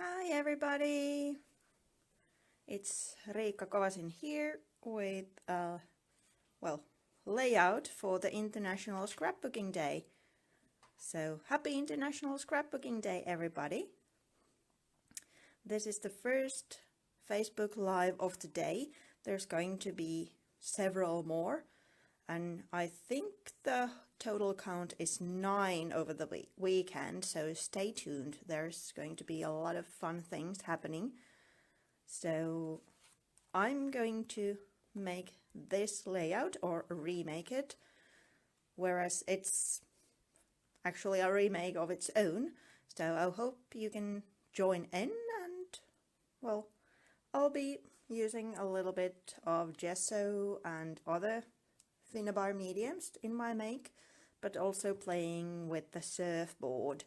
Hi everybody! It's Riikka Kovasin here with a, layout for the International Scrapbooking Day. So happy International Scrapbooking Day everybody! This is the first Facebook Live of the day. There's going to be several more, and I think the total count is 9 over the weekend, so stay tuned. There's going to be a lot of fun things happening. So I'm going to make this layout or remake it, whereas it's actually a remake of its own. So I hope you can join in, and well, I'll be using a little bit of gesso and other Finnabar mediums in my make, but also playing with the surfboard,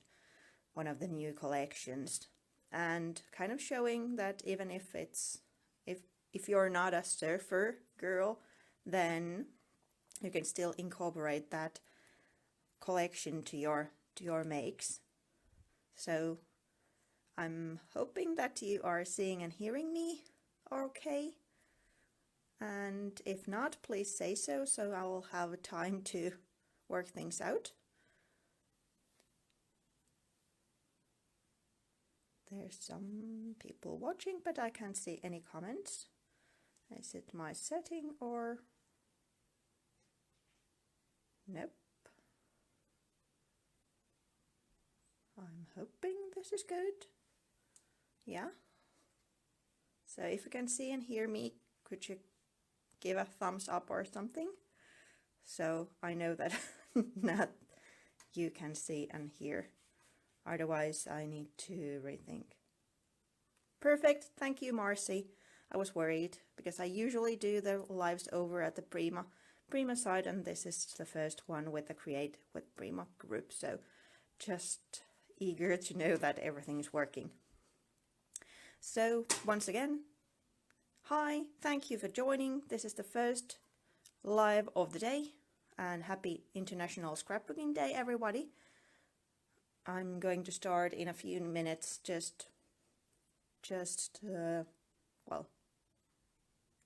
one of the new collections, and kind of showing that even if you're not a surfer girl, then you can still incorporate that collection to your makes. So I'm hoping that you are seeing and hearing me okay. And if not, please say so I'll have time to work things out. There's some people watching, but I can't see any comments. Is it my setting or... Nope. I'm hoping this is good. Yeah. So if you can see and hear me, could you give a thumbs up or something? So I know that that you can see and hear. Otherwise I need to rethink. Perfect, thank you Marcy. I was worried because I usually do the lives over at the Prima side, and this is the first one with the Create with Prima group, so just eager to know that everything is working. So once again, hi, thank you for joining. This is the first live of the day, and happy International Scrapbooking Day everybody. I'm going to start in a few minutes, just to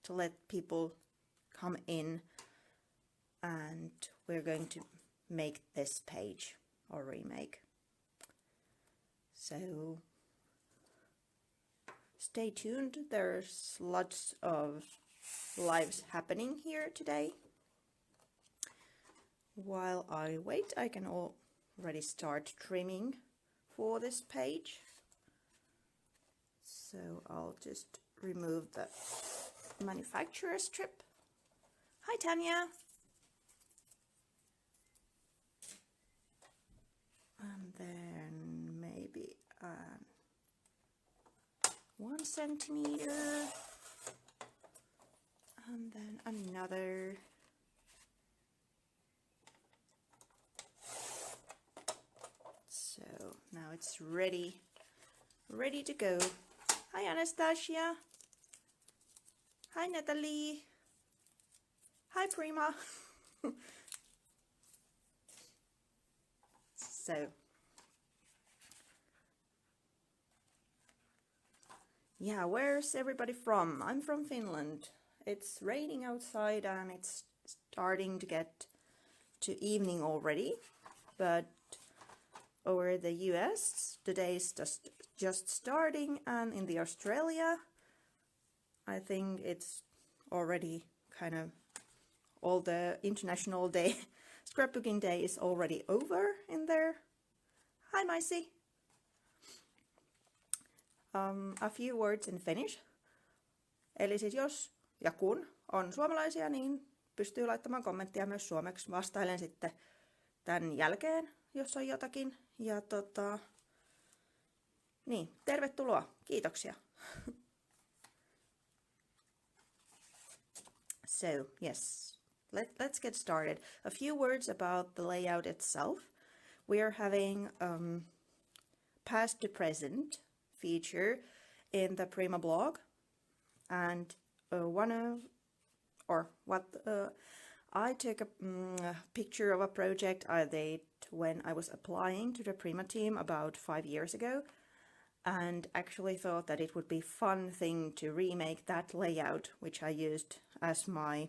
let people come in, and we're going to make this page or remake. So stay tuned, there's lots of lives happening here today. While I wait, I can already start trimming for this page. So I'll just remove the manufacturer strip. Hi Tanya! And then maybe 1 centimeter, and then another. So now it's ready to go. Hi Anastasia! Hi Natalie! Hi Prima! So yeah, where's everybody from? I'm from Finland. It's raining outside and it's starting to get to evening already, but over the US the day is just starting, and in the Australia I think it's already kind of all the International Day Scrapbooking Day is already over in there. Hi Maisi! A few words in Finnish. Eli siis jos ja kun on suomalaisia, niin pystyy laittamaan kommenttia myös suomeksi. Vastailen sitten tämän jälkeen, jos on jotakin. Ja niin, tervetuloa. Kiitoksia. So, yes, let's get started. A few words about the layout itself. We are having past to present feature in the Prima blog, and I took a picture of a project I did when I was applying to the Prima team about 5 years ago, and actually thought that it would be fun thing to remake that layout, which I used as my,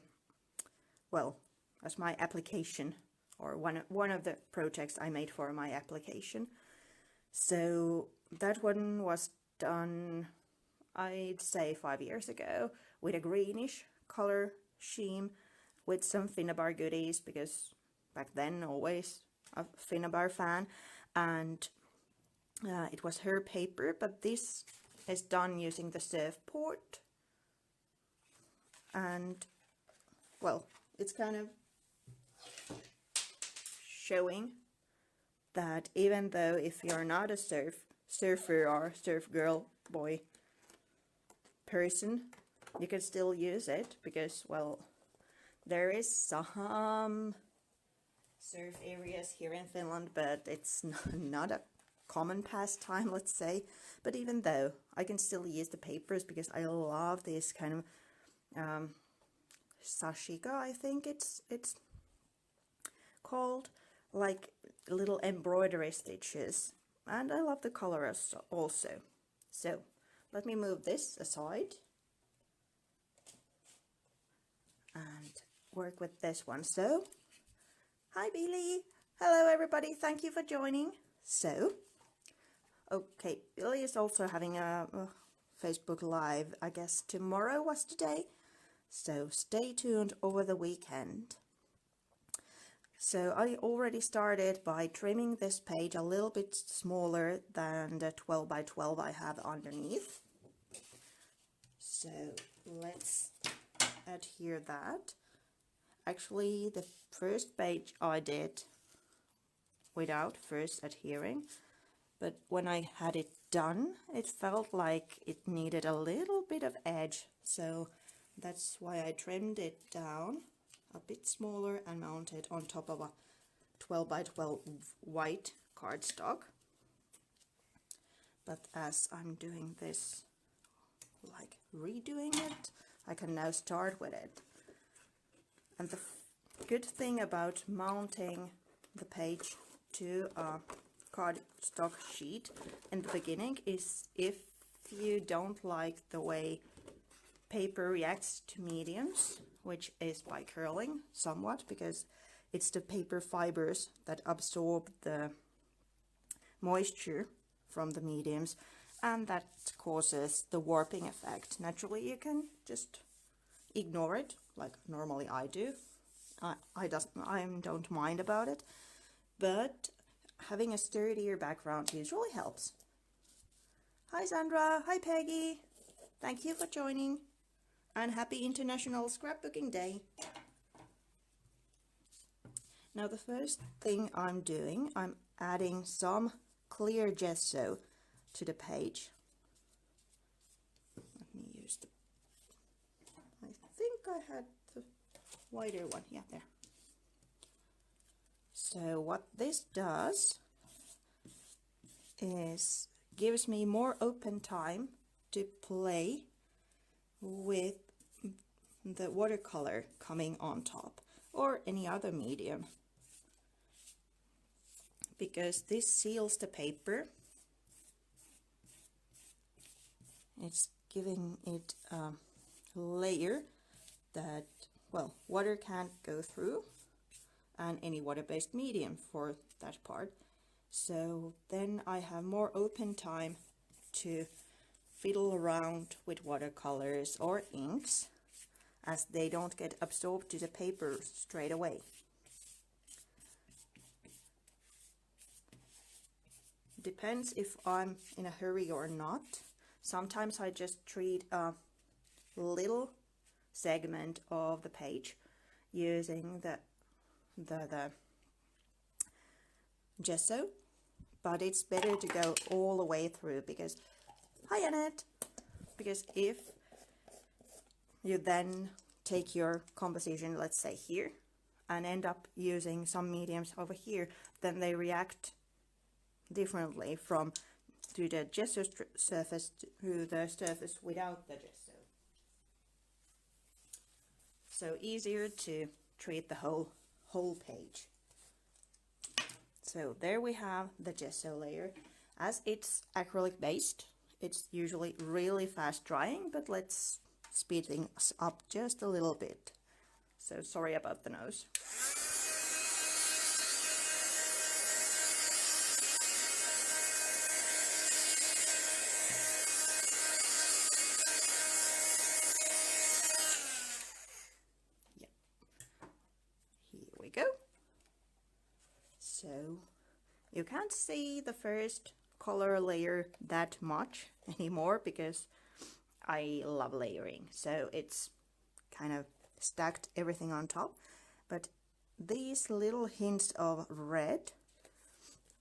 well, as my application, or one of the projects I made for my application. So that one was done, I'd say 5 years ago, with a greenish color scheme with some Finnabar goodies, because back then always a Finnabar fan, and it was her paper, but this is done using the Surfport, and well, it's kind of showing that even though if you're not a surfer or surf girl, boy, person, you can still use it, because, well, there is some surf areas here in Finland, but it's not a common pastime, let's say. But even though, I can still use the papers because I love this kind of sashika, I think it's called, like little embroidery stitches, and I love the color also. So let me move this aside and work with this one. So hi Billy, hello everybody, thank you for joining. So okay, Billy is also having a Facebook Live, I guess tomorrow was today, so stay tuned over the weekend. So I already started by trimming this page a little bit smaller than the 12 by 12 I have underneath. So let's adhere that. Actually, the first page I did without first adhering, but when I had it done, it felt like it needed a little bit of edge, so that's why I trimmed it down a bit smaller and mounted on top of a 12 by 12 white cardstock. But as I'm doing this, like redoing it, I can now start with it. And the good thing about mounting the page to a cardstock sheet in the beginning is, if you don't like the way paper reacts to mediums, which is by curling somewhat, because it's the paper fibers that absorb the moisture from the mediums, and that causes the warping effect. Naturally, you can just ignore it, like normally I do. I don't mind about it, but having a sturdier background usually helps. Hi Sandra, hi Peggy, thank you for joining, and happy International Scrapbooking Day. Now the first thing I'm doing, I'm adding some clear gesso to the page. Let me use the, I think I had the wider one, yeah, there. So what this does is gives me more open time to play with the watercolor coming on top, or any other medium, because this seals the paper. It's giving it a layer that, well, water can't go through, and any water-based medium for that part. So then I have more open time to fiddle around with watercolors or inks, as they don't get absorbed to the paper straight away. Depends if I'm in a hurry or not. Sometimes I just treat a little segment of the page using the gesso, but it's better to go all the way through, because, hi Annette, because if you then take your composition, let's say here, and end up using some mediums over here, then they react differently from to the gesso surface to the surface without the gesso. So easier to treat the whole page. So there we have the gesso layer, As it's acrylic based, it's usually really fast drying, but let's speed things up just a little bit. So sorry about the nose. Yeah. Here we go. So you can't see the first color layer that much anymore because I love layering, so it's kind of stacked everything on top, but these little hints of red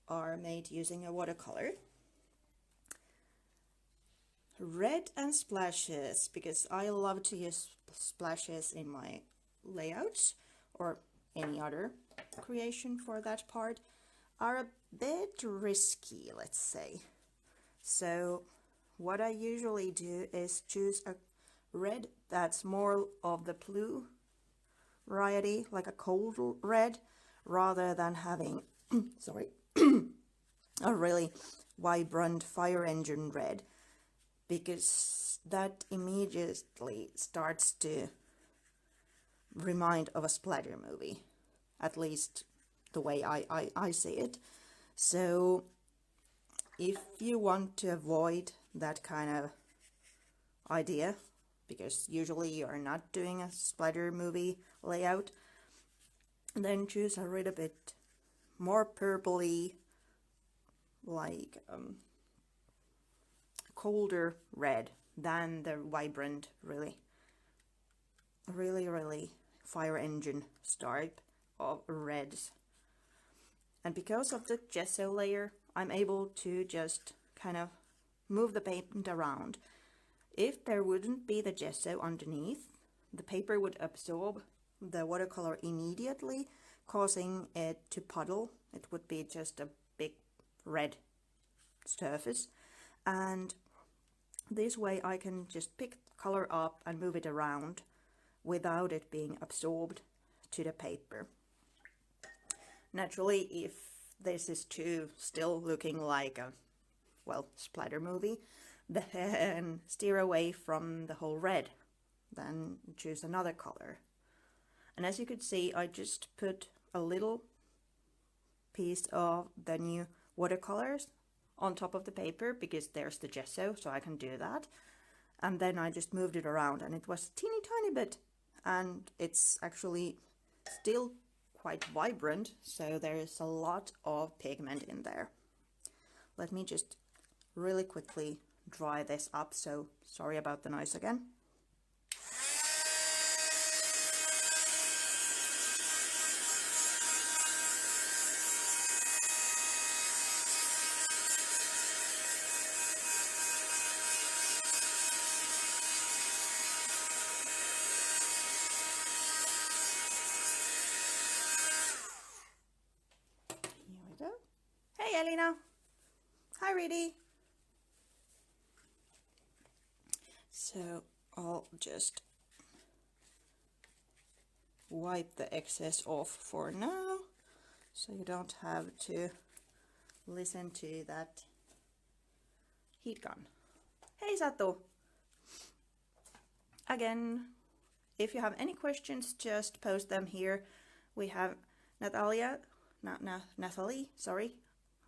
are made using a watercolor. Red and splashes, because I love to use splashes in my layouts or any other creation for that part, are a bit risky, let's say. So what I usually do is choose a red that's more of the blue variety, like a cold red, rather than having sorry, a really vibrant fire engine red, because that immediately starts to remind of a splatter movie, at least the way I see it. So if you want to avoid that kind of idea, because usually you're not doing a splatter movie layout, then choose a little bit more purpley, like colder red than the vibrant, really fire engine type of reds. And because of the gesso layer, I'm able to just kind of move the paint around. If there wouldn't be the gesso underneath, the paper would absorb the watercolor immediately, causing it to puddle. It would be just a big red surface, and this way I can just pick color up and move it around without it being absorbed to the paper. Naturally, if this is still looking like a, well, splatter movie, then steer away from the whole red, then choose another color. And as you could see, I just put a little piece of the new watercolors on top of the paper because there's the gesso, so I can do that. And then I just moved it around, and it was a teeny tiny bit, and it's actually still quite vibrant, so there is a lot of pigment in there. Let me just really quickly dry this up, so sorry about the noise again. Here we go. Hey Elina! Hi Reedy! So I'll just wipe the excess off for now, so you don't have to listen to that heat gun. Hey Satu! Again, if you have any questions, just post them here. We have Natalie, sorry,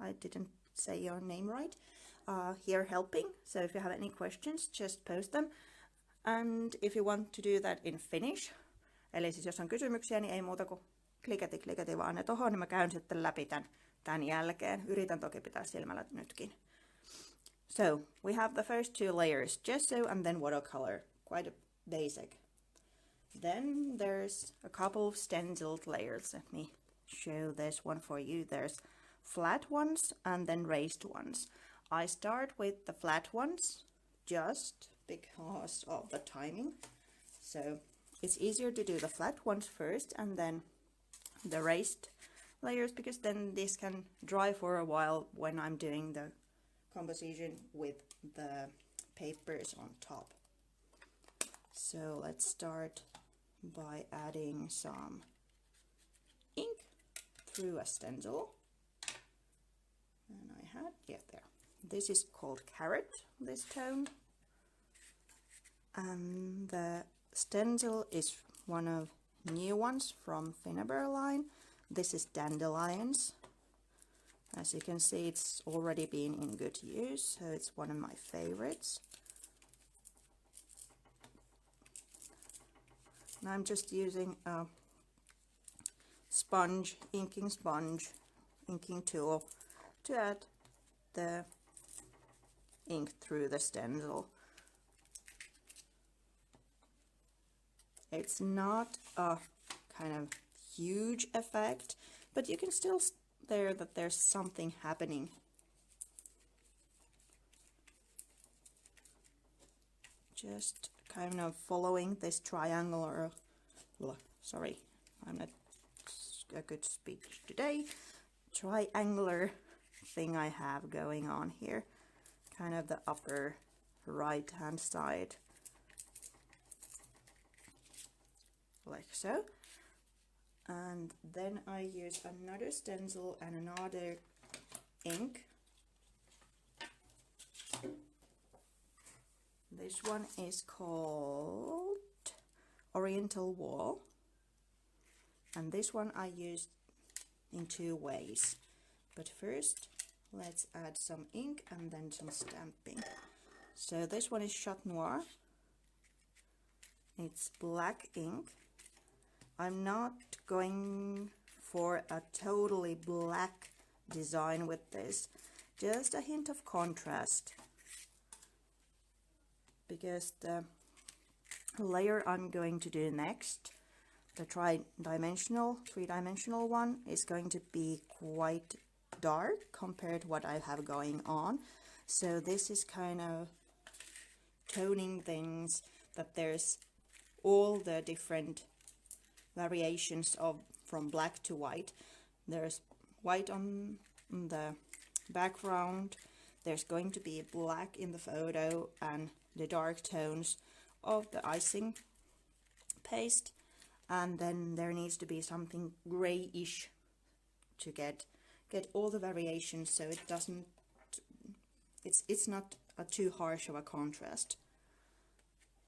I didn't say your name right, here helping. So if you have any questions, just post them. And if you want to do that in Finnish, eli siis jos on kysymyksiä, niin ei muuta kuin klikati vaan ne tohon, niin mä käyn sitten läpi tämän jälkeen. Yritän toki pitää silmällä nytkin. So we have the first two layers, gesso and then watercolor, quite basic. Then there's a couple of stenciled layers. Let me show this one for you. There's flat ones and then raised ones. I start with the flat ones just because of the timing. So it's easier to do the flat ones first and then the raised layers, because then this can dry for a while when I'm doing the composition with the papers on top. So let's start by adding some ink through a stencil. And I had, yeah, there. This is called Carrot, this tone. And the stencil is one of new ones from Finnabair line. This is Dandelions. As you can see, it's already been in good use, so it's one of my favorites. And I'm just using a sponge, inking tool to add the ink through the stencil. It's not a kind of huge effect, but you can still there that there's something happening. Just kind of following this triangular, sorry, I'm not a good speech today, triangular thing I have going on here, kind of the upper right hand side, like so. And then I use another stencil and another ink. This one is called Oriental Wall, and this one I used in two ways. But first let's add some ink and then some stamping. So this one is Chat Noir. It's black ink. I'm not going for a totally black design with this, just a hint of contrast, because the layer I'm going to do next, the three-dimensional one, is going to be quite dark compared to what I have going on. So this is kind of toning things, that there's all the different variations of from black to white. There's white on the background, there's going to be black in the photo, and the dark tones of the icing paste, and then there needs to be something grayish to get all the variations, so it doesn't, it's not a too harsh of a contrast.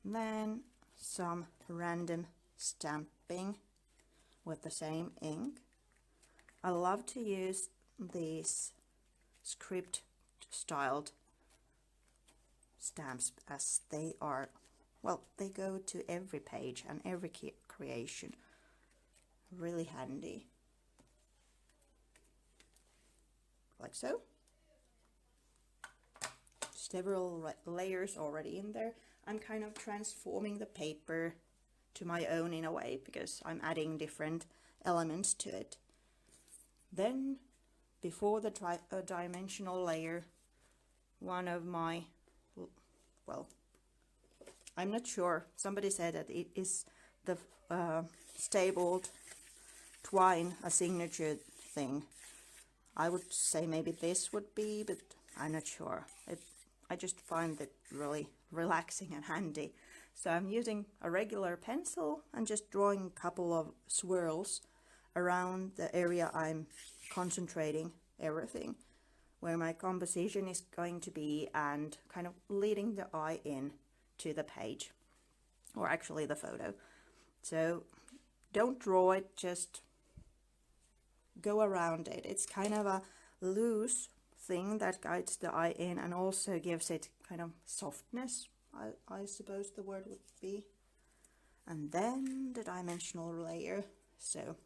Then some random stamping with the same ink. I love to use these script styled stamps, as they are, well, they go to every page and every creation. Really handy. Like so. Several layers already in there. I'm kind of transforming the paper to my own in a way, because I'm adding different elements to it. Then, before the dimensional layer, one of my, well, I'm not sure, somebody said that it is the stapled twine, a signature thing. I would say maybe this would be, but I'm not sure. I just find it really relaxing and handy. So I'm using a regular pencil and just drawing a couple of swirls around the area I'm concentrating everything, where my composition is going to be, and kind of leading the eye in to the page, or actually the photo. So don't draw it, just go around it. It's kind of a loose thing that guides the eye in and also gives it kind of softness, I suppose the word would be. And then the dimensional layer. So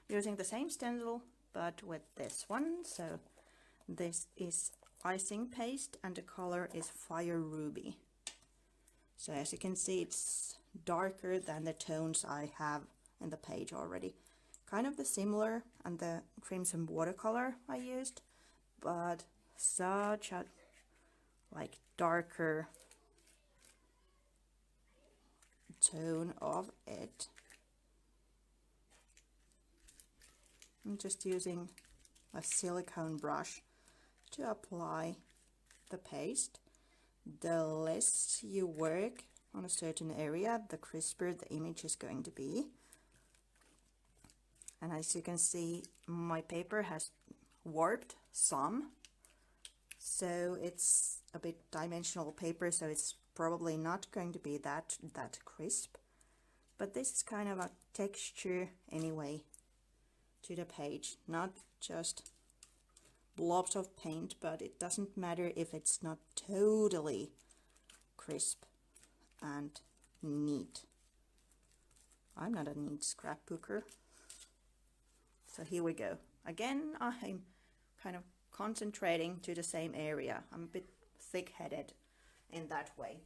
using the same stencil but with this one. So this is icing paste and the color is Fire Ruby. So as you can see, it's darker than the tones I have in the page already. Kind of the similar and the Crimson Watercolor I used, but such a like darker tone of it. I'm just using a silicone brush to apply the paste. The less you work on a certain area, the crisper the image is going to be. And as you can see, my paper has warped some, so it's a bit dimensional paper, so it's probably not going to be that crisp, but this is kind of a texture anyway to the page, not just blobs of paint, but it doesn't matter if it's not totally crisp and neat. I'm not a neat scrapbooker. So here we go. Again, I'm kind of concentrating to the same area. I'm a bit thick-headed in that way.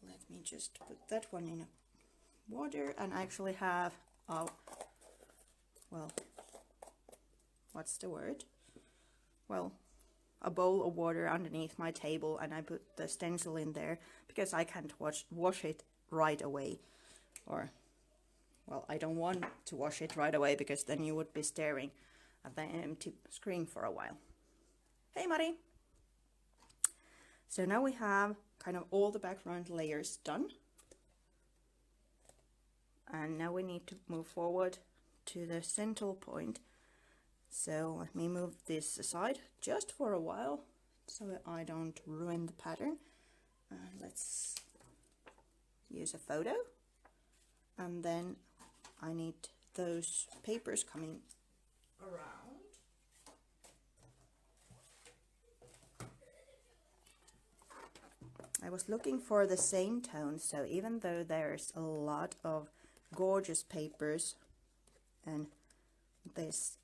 Let me just put that one in water and actually have, well, what's the word? Well, a bowl of water underneath my table, and I put the stencil in there because I can't wash it right away. Or, well, I don't want to wash it right away because then you would be staring at the empty screen for a while. Hey, Mari! So now we have kind of all the background layers done. And now we need to move forward to the central point. So let me move this aside just for a while so that I don't ruin the pattern. Let's use a photo, and then I need those papers coming around. I was looking for the same tone, so even though there's a lot of gorgeous papers and this,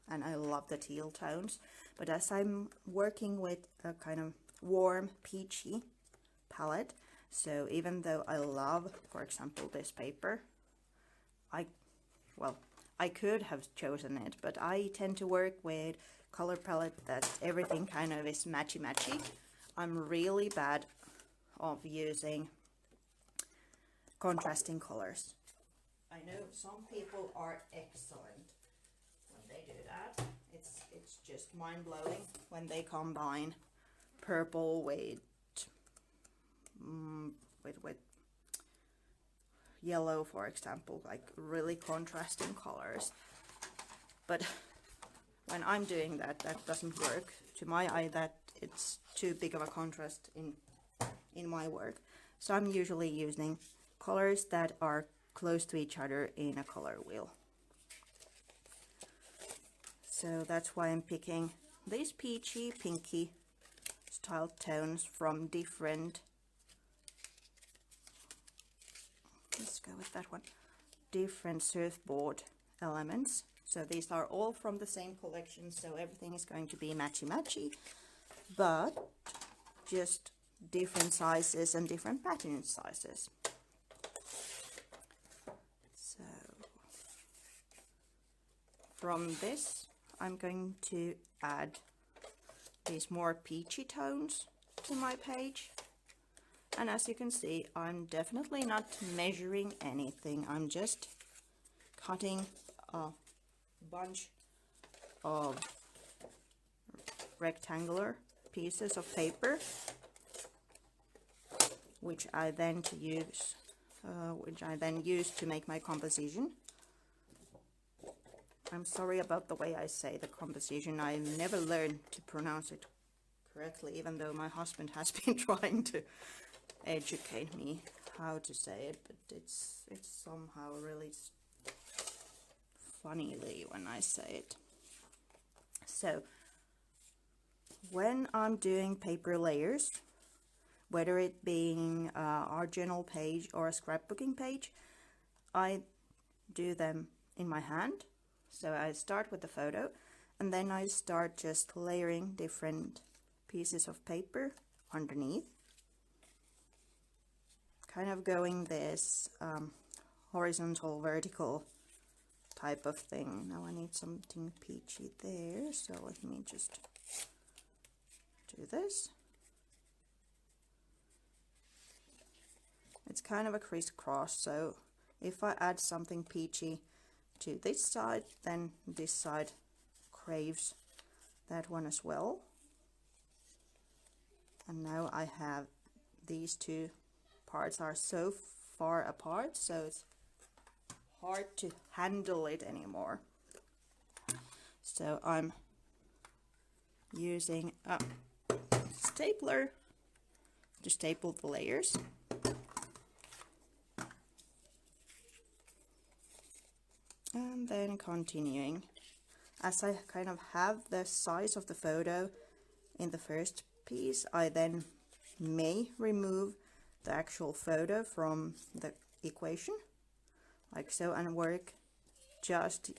and I love the teal tones, but as I'm working with a kind of warm peachy palette, so even though I love, for example, this paper, I could have chosen it, but I tend to work with color palette that everything kind of is matchy-matchy. I'm really bad of using contrasting colors. I know some people are excellent when they do that. It's just mind-blowing when they combine purple with yellow, for example, like really contrasting colors. But when I'm doing that, that doesn't work. To my eye, that it's too big of a contrast in my work. So I'm usually using colors that are close to each other in a color wheel. So that's why I'm picking these peachy, pinky style tones from different, let's go with that one, different surfboard elements. So these are all from the same collection, so everything is going to be matchy-matchy, but just different sizes and different pattern sizes. So from this, I'm going to add these more peachy tones to my page. And as you can see, I'm definitely not measuring anything. I'm just cutting a bunch of rectangular pieces of paper, which I then use to make my composition. I'm sorry about the way I say the composition. I never learned to pronounce it correctly, even though my husband has been trying to educate me how to say it, but it's somehow really funnily when I say it. So when I'm doing paper layers, whether it being our journal page or a scrapbooking page, I do them in my hand. So I start with the photo, and then I start just layering different pieces of paper underneath, kind of going this horizontal, vertical type of thing. Now I need something peachy there, so let me just do this. It's kind of a crisscross, so if I add something peachy to this side, then this side craves that one as well. And now I have these two parts are so far apart, so it's hard to handle it anymore. So I'm using a stapler to staple the layers. And then continuing, as I kind of have the size of the photo in the first piece, I then may remove the actual photo from the equation, like so, and work just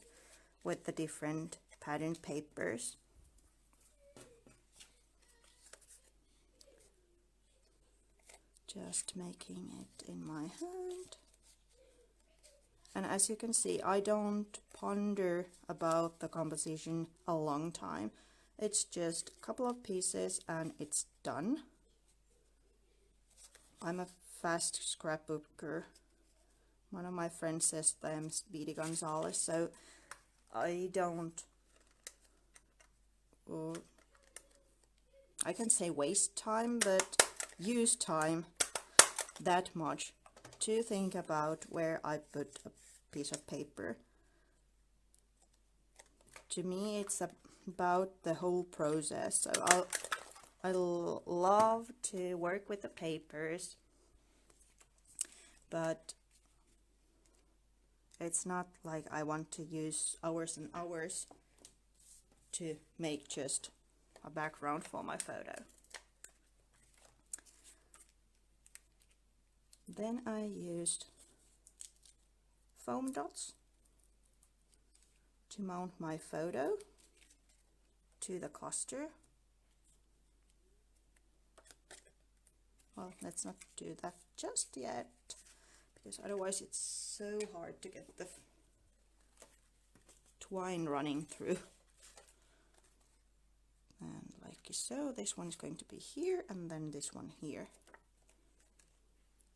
with the different patterned papers. Just making it in my hand. And as you can see, I don't ponder about the composition a long time. It's just a couple of pieces and it's done. I'm a fast scrapbooker. One of my friends says that I'm Speedy Gonzales, so I don't, I can say waste time, but use time that much to think about where I put a piece of paper. To me, it's about the whole process. So I love to work with the papers, but it's not like I want to use hours and hours to make just a background for my photo. Then I used foam dots to mount my photo to the cluster. Well, let's not do that just yet, because otherwise it's so hard to get the twine running through. And like so, this one is going to be here, and then this one here.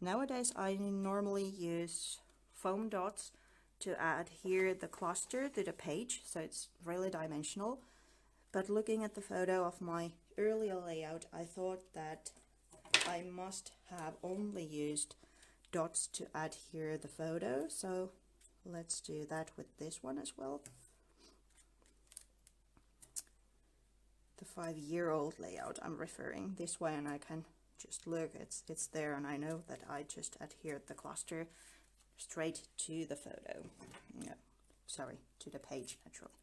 Nowadays I normally use foam dots to adhere the cluster to the page, so it's really dimensional. But looking at the photo of my earlier layout, I thought that I must have only used dots to adhere the photo, so let's do that with this one as well. The 5-year-old layout I'm referring this way, and I can just look, it's there, and I know that I just adhered the cluster straight to the photo. No, sorry, to the page naturally.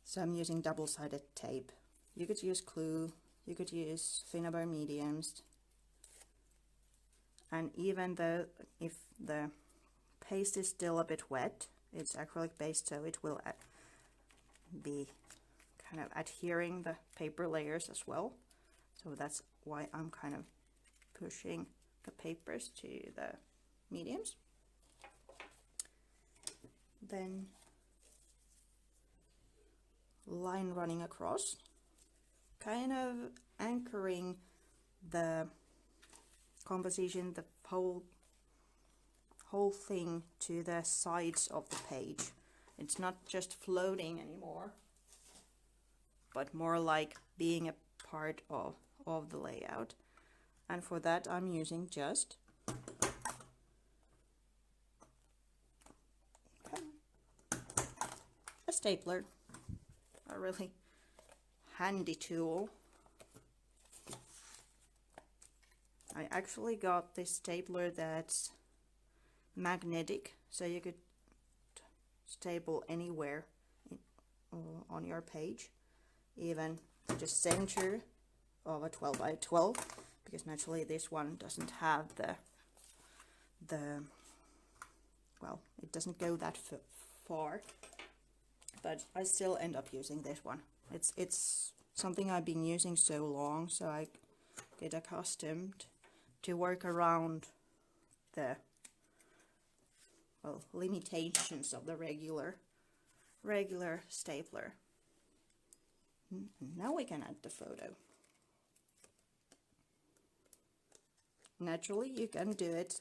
So I'm using double-sided tape. You could use glue, you could use Finnabair mediums, and even though if the paste is still a bit wet, it's acrylic based, so it will be kind of adhering the paper layers as well. So that's why I'm kind of pushing the papers to the mediums. Then line running across, kind of anchoring the composition, the whole thing to the sides of the page. It's not just floating anymore, but more like being a part of the layout. And for that I'm using just a stapler, a really handy tool. I actually got this stapler that's magnetic, so you could staple anywhere on your page, even to the center of a 12 by 12, because naturally this one doesn't have the well, it doesn't go that far, but I still end up using this one. It's something I've been using so long, so I get accustomed to work around the, well, limitations of the regular stapler. Now we can add the photo. Naturally, you can do it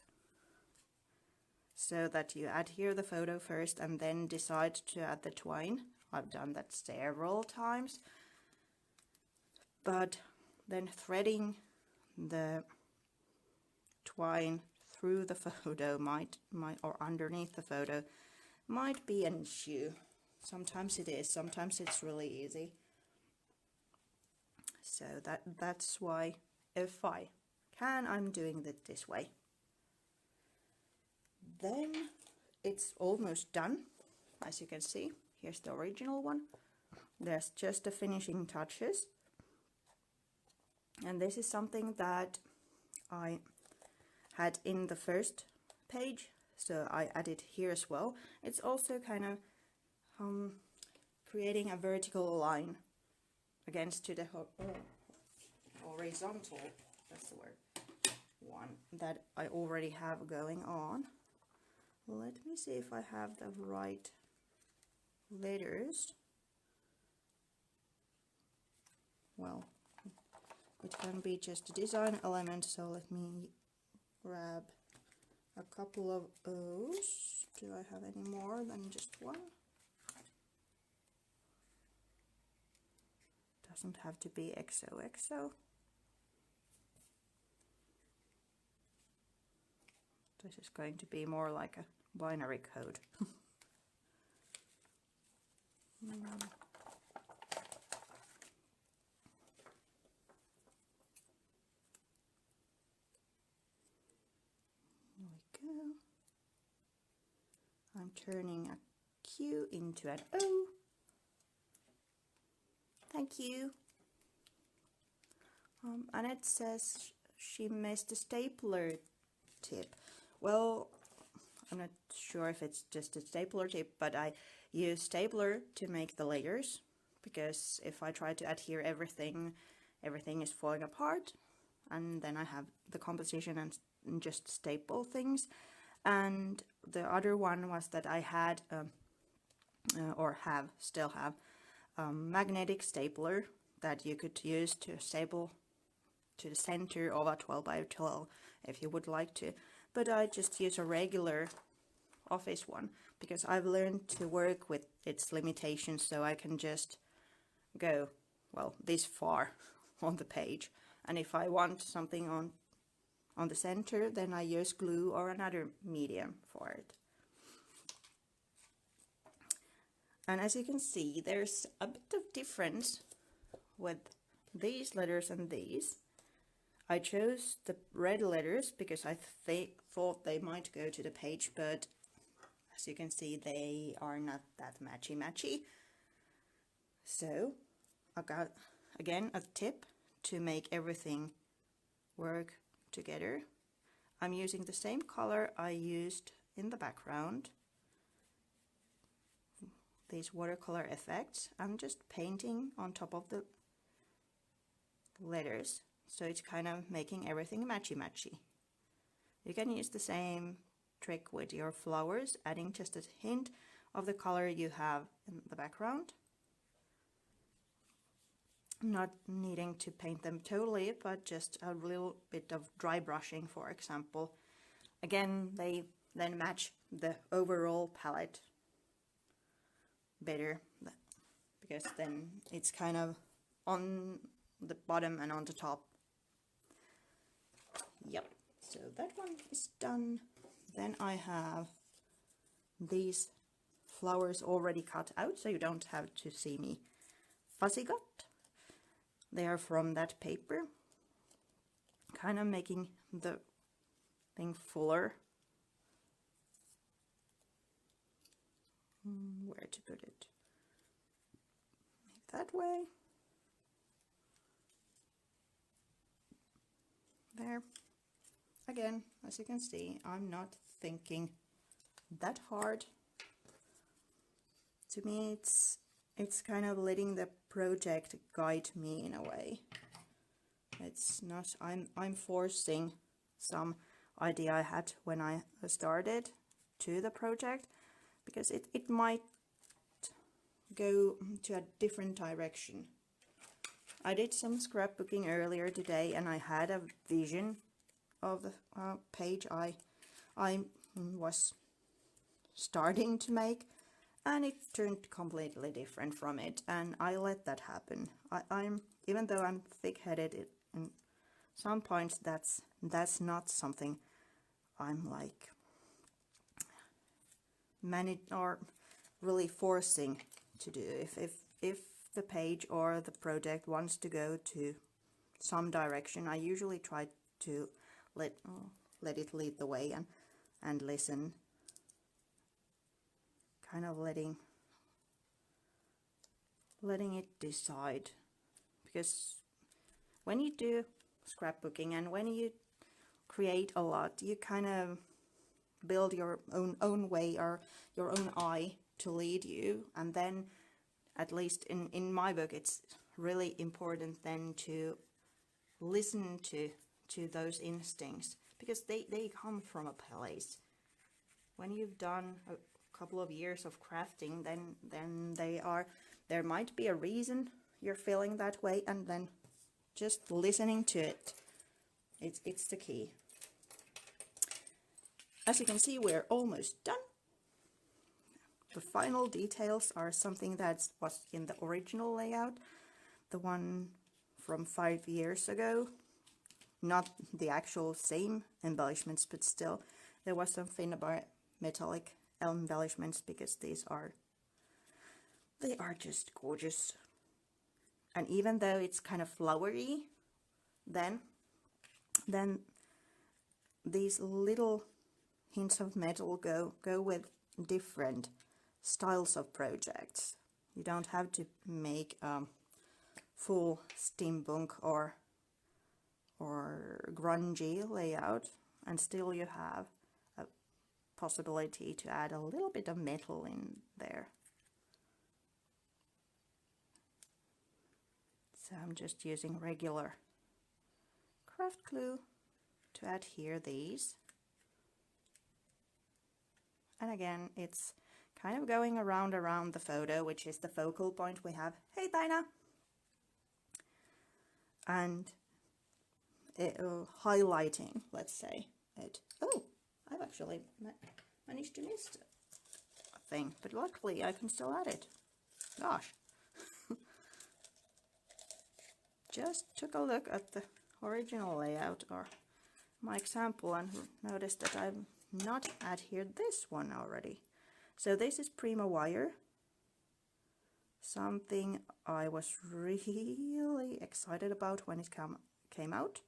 so that you adhere the photo first and then decide to add the twine. I've done that several times, but then threading the twine through the photo might or underneath the photo might be an issue. Sometimes it is, sometimes it's really easy. So that's why if I can, I'm doing it this way. Then it's almost done. As you can see, here's the original one. There's just the finishing touches. And this is something that I had in the first page, so I added here as well. It's also kind of creating a vertical line against to the horizontal, that's the word, one that I already have going on. Let me see if I have the right letters. Well, it can be just a design element, so let me grab a couple of O's. Do I have any more than just one? Doesn't have to be XOXO. This is going to be more like a binary code. Here we go. I'm turning a Q into an O. Thank you. And it says she missed a stapler tip. Well, I'm not sure if it's just a stapler tip, but I use stapler to make the layers, because if I try to adhere everything is falling apart, and then I have the composition and just staple things. And the other one was that I had still have magnetic stapler that you could use to staple to the center of a 12 by 12 if you would like to, but I just use a regular office one because I've learned to work with its limitations, so I can just go, well, this far on the page, and if I want something on the center, then I use glue or another medium for it. And as you can see, there's a bit of difference with these letters and these. I chose the red letters because I thought they might go to the page, but as you can see, they are not that matchy. So I got, again, a tip to make everything work together. I'm using the same color I used in the background, these watercolor effects. I'm just painting on top of the letters, so it's kind of making everything matchy. You can use the same trick with your flowers, adding just a hint of the color you have in the background. Not needing to paint them totally, but just a little bit of dry brushing, for example. Again, they then match the overall palette better, because then it's kind of on the bottom and on the top. Yep, so that one is done. Then I have these flowers already cut out, so you don't have to see me fussy cut. They are from that paper, kind of making the thing fuller. Where to put it? That way. There. Again, as you can see, I'm not thinking that hard. To me, it's kind of letting the project guide me in a way. It's not, I'm forcing some idea I had when I started to the project, because it might go to a different direction. I did some scrapbooking earlier today, and I had a vision of the page I was starting to make, and it turned completely different from it, and I let that happen. I'm even though I'm thick-headed in some points, that's not something I'm like really forcing to do. If the page or the project wants to go to some direction, I usually try to let it lead the way and listen, kind of letting it decide. Because when you do scrapbooking and when you create a lot, you kind of build your own way or your own eye to lead you, and then at least in my book it's really important then to listen to those instincts, because they come from a place. When you've done a couple of years of crafting, then there might be a reason you're feeling that way, and then just listening to it, it's the key. As you can see, we're almost done. The final details are something that was in the original layout, the one from 5 years ago. Not the actual same embellishments, but still there was some Finnabar metallic embellishments, because they are just gorgeous. And even though it's kind of flowery, then these little hints of metal go with different styles of projects. You don't have to make full steampunk or grungy layout, and still you have a possibility to add a little bit of metal in there. So I'm just using regular craft glue to adhere these. And again, it's kind of going around the photo, which is the focal point we have. Hey, Taina! And highlighting, let's say, it. Oh, I've actually managed to miss a thing, but luckily I can still add it. Gosh. Just took a look at the original layout or my example and noticed that I've not adhered this one already. So this is Prima wire, something I was really excited about when it came out.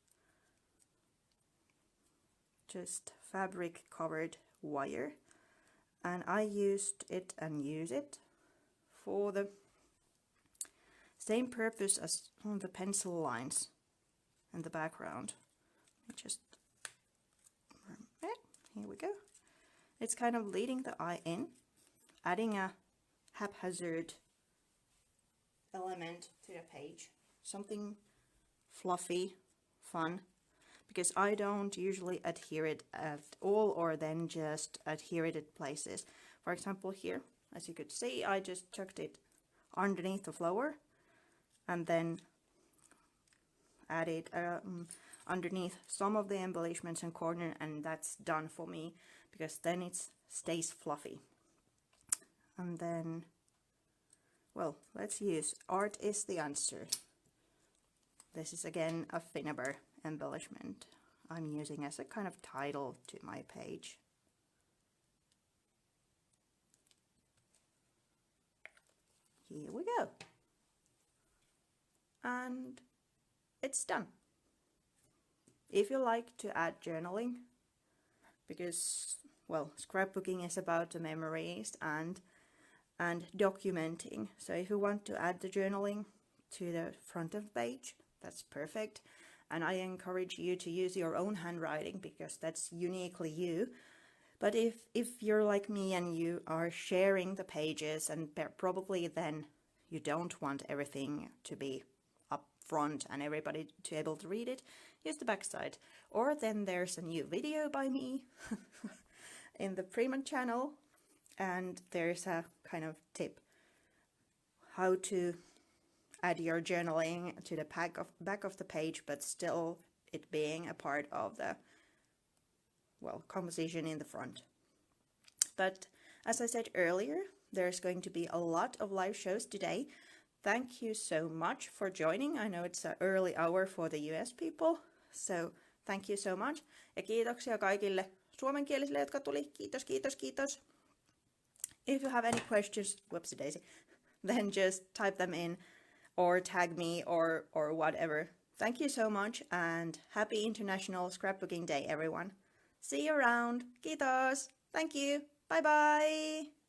Just fabric covered wire, and I used it and use it for the same purpose as on the pencil lines in the background. Just here we go. It's kind of leading the eye in, adding a haphazard element to the page, something fluffy, fun, because I don't usually adhere it at all, or then just adhere it at places. For example, here, as you could see, I just chucked it underneath the flower and then added underneath some of the embellishments and corner, and that's done for me, because then it stays fluffy. And then, well, let's use Art is the Answer. This is again a Finnabar embellishment I'm using as a kind of title to my page. Here we go. And it's done. If you like to add journaling, because, well, scrapbooking is about the memories and documenting. So if you want to add the journaling to the front of the page, that's perfect. And I encourage you to use your own handwriting, because that's uniquely you. But if you're like me and you are sharing the pages, and probably then you don't want everything to be up front and everybody to be able to read it, use the back side. Or then there's a new video by me in the Prima channel, and there's a kind of tip how to add your journaling to the back of the page, but still it being a part of the, well, composition in the front. But as I said earlier, there's going to be a lot of live shows today. Thank you so much for joining. I know it's an early hour for the US people, so thank you so much. Ja kiitoksia kaikille suomenkielisille, jotka tuli. Kiitos, kiitos, kiitos. If you have any questions, whoopsie daisy, then just type them in or tag me or whatever. Thank you so much, and happy International Scrapbooking Day, everyone. See you around. Kiitos. Thank you. Bye bye.